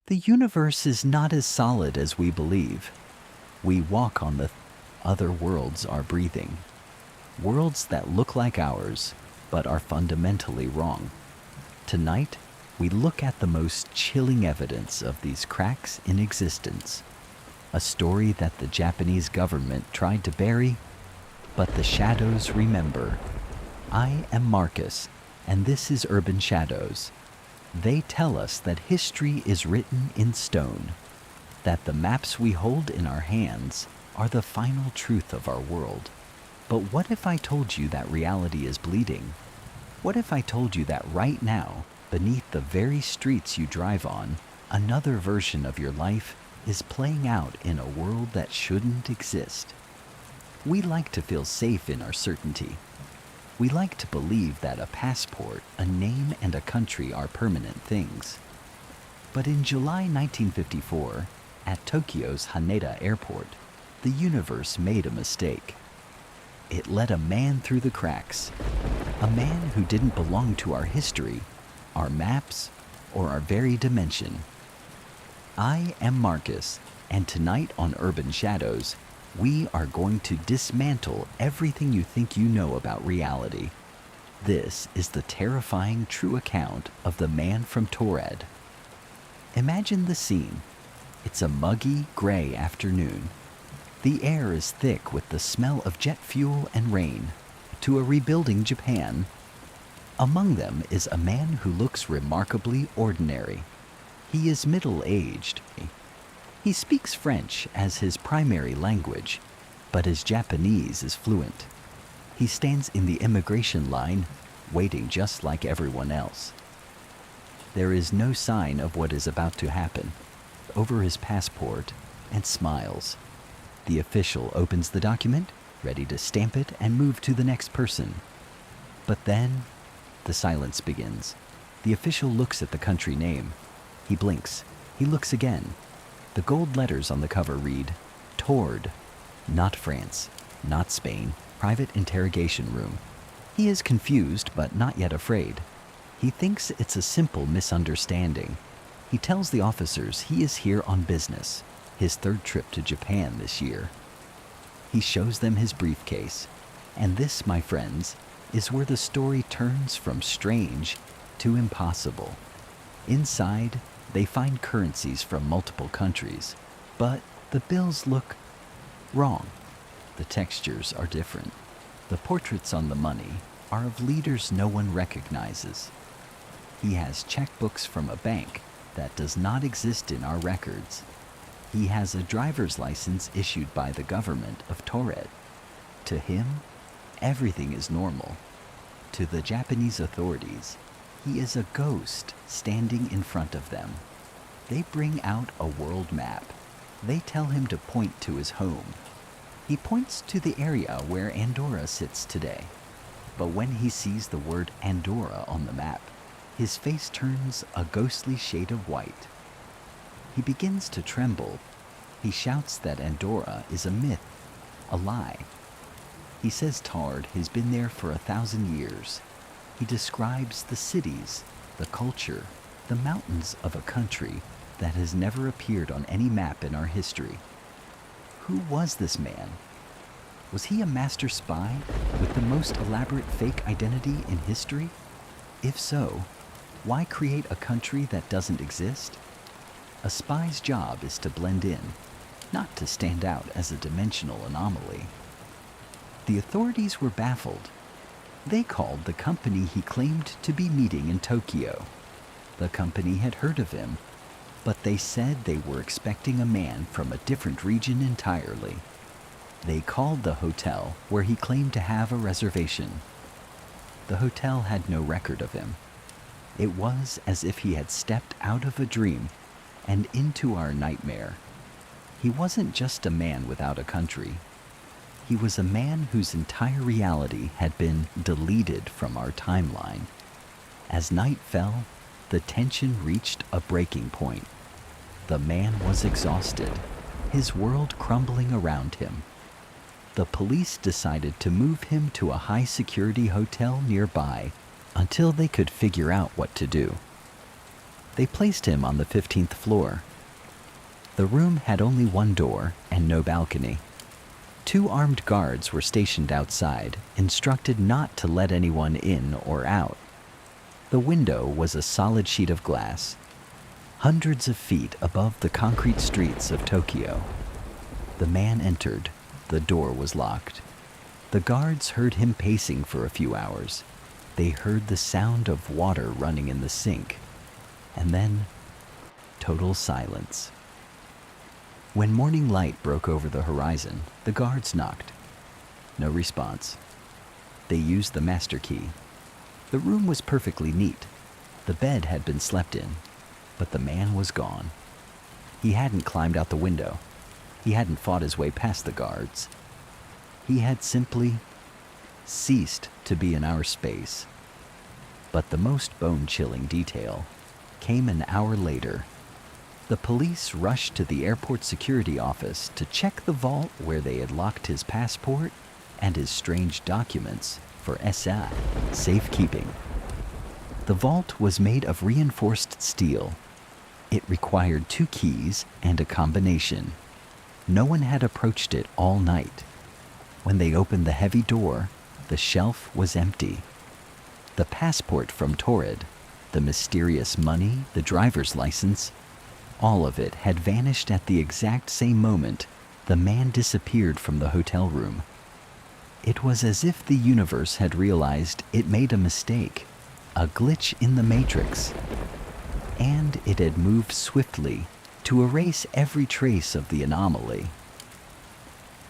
The universe is not as solid as we believe. We walk on the other worlds are breathing. Worlds that look like ours, but are fundamentally wrong. Tonight, we look at the most chilling evidence of these cracks in existence. A story that the Japanese government tried to bury, but the shadows remember. I am Marcus, and this is Urban Shadows. They tell us that history is written in stone, that the maps we hold in our hands are the final truth of our world. But what if I told you that reality is bleeding? What if I told you that right now, beneath the very streets you drive on, another version of your life is playing out in a world that shouldn't exist? We like to feel safe in our certainty. We like to believe that a passport, a name, and a country are permanent things. But in July 1954, at Tokyo's Haneda airport, the universe made a mistake. It let a man through the cracks, a man who didn't belong to our history, our maps, or our very dimension. I am Marcus, and tonight on Urban Shadows, we are going to dismantle everything you think you know about reality. This is the terrifying true account of the man from Taured. Imagine the scene. It's a muggy, gray afternoon. The air is thick with the smell of jet fuel and rain. To a rebuilding Japan. Among them is a man who looks remarkably ordinary. He is middle-aged. He speaks French as his primary language, but his Japanese is fluent. He stands in the immigration line, waiting just like everyone else. There is no sign of what is about to happen. Over his passport, and smiles. The official opens the document, ready to stamp it and move to the next person. But then, the silence begins. The official looks at the country name. He blinks. He looks again. The gold letters on the cover read, Taured, not France, not Spain, private interrogation room. He is confused but not yet afraid. He thinks it's a simple misunderstanding. He tells the officers he is here on business, his third trip to Japan this year. He shows them his briefcase, and this, my friends, is where the story turns from strange to impossible. Inside, they find currencies from multiple countries, but the bills look wrong. The textures are different. The portraits on the money are of leaders no one recognizes. He has checkbooks from a bank that does not exist in our records. He has a driver's license issued by the government of Taured. To him, everything is normal. To the Japanese authorities, he is a ghost standing in front of them. They bring out a world map. They tell him to point to his home. He points to the area where Andorra sits today. But when he sees the word Andorra on the map, his face turns a ghostly shade of white. He begins to tremble. He shouts that Andorra is a myth, a lie. He says Taured has been there for 1,000 years. He describes the cities, the culture, the mountains of a country that has never appeared on any map in our history. Who was this man? Was he a master spy with the most elaborate fake identity in history? If so, why create a country that doesn't exist? A spy's job is to blend in, not to stand out as a dimensional anomaly. The authorities were baffled. They called the company he claimed to be meeting in Tokyo. The company had heard of him, but they said they were expecting a man from a different region entirely. They called the hotel where he claimed to have a reservation. The hotel had no record of him. It was as if he had stepped out of a dream and into our nightmare. He wasn't just a man without a country. He was a man whose entire reality had been deleted from our timeline. As night fell, the tension reached a breaking point. The man was exhausted, his world crumbling around him. The police decided to move him to a high-security hotel nearby until they could figure out what to do. They placed him on the 15th floor. The room had only one door and no balcony. 2 armed guards were stationed outside, instructed not to let anyone in or out. The window was a solid sheet of glass, hundreds of feet above the concrete streets of Tokyo. The man entered. The door was locked. The guards heard him pacing for a few hours. They heard the sound of water running in the sink. And then, total silence. When morning light broke over the horizon, the guards knocked. No response. They used the master key. The room was perfectly neat. The bed had been slept in, but the man was gone. He hadn't climbed out the window. He hadn't fought his way past the guards. He had simply ceased to be in our space. But the most bone-chilling detail came an hour later. The police rushed to the airport security office to check the vault where they had locked his passport and his strange documents for SI safekeeping. The vault was made of reinforced steel. It required 2 keys and a combination. No one had approached it all night. When they opened the heavy door, the shelf was empty. The passport from Taured, the mysterious money, the driver's license, all of it had vanished at the exact same moment the man disappeared from the hotel room. It was as if the universe had realized it made a mistake, a glitch in the matrix, and it had moved swiftly to erase every trace of the anomaly.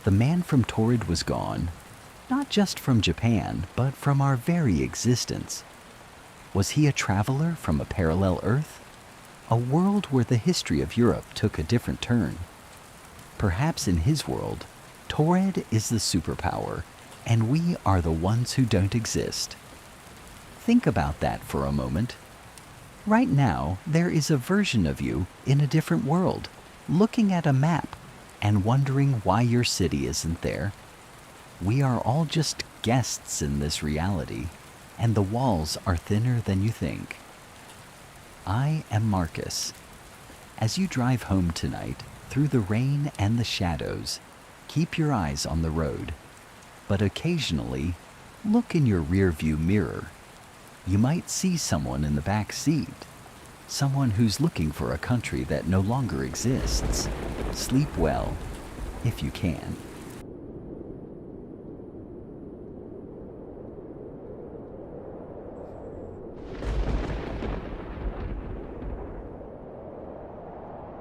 The man from Taured was gone, not just from Japan, but from our very existence. Was he a traveler from a parallel Earth? A world where the history of Europe took a different turn? Perhaps in his world, Taured is the superpower, and we are the ones who don't exist. Think about that for a moment. Right now, there is a version of you in a different world, looking at a map and wondering why your city isn't there. We are all just guests in this reality, and the walls are thinner than you think. I am Marcus. As you drive home tonight, through the rain and the shadows, keep your eyes on the road, but occasionally look in your rearview mirror. You might see someone in the back seat, someone who's looking for a country that no longer exists. Sleep well, if you can.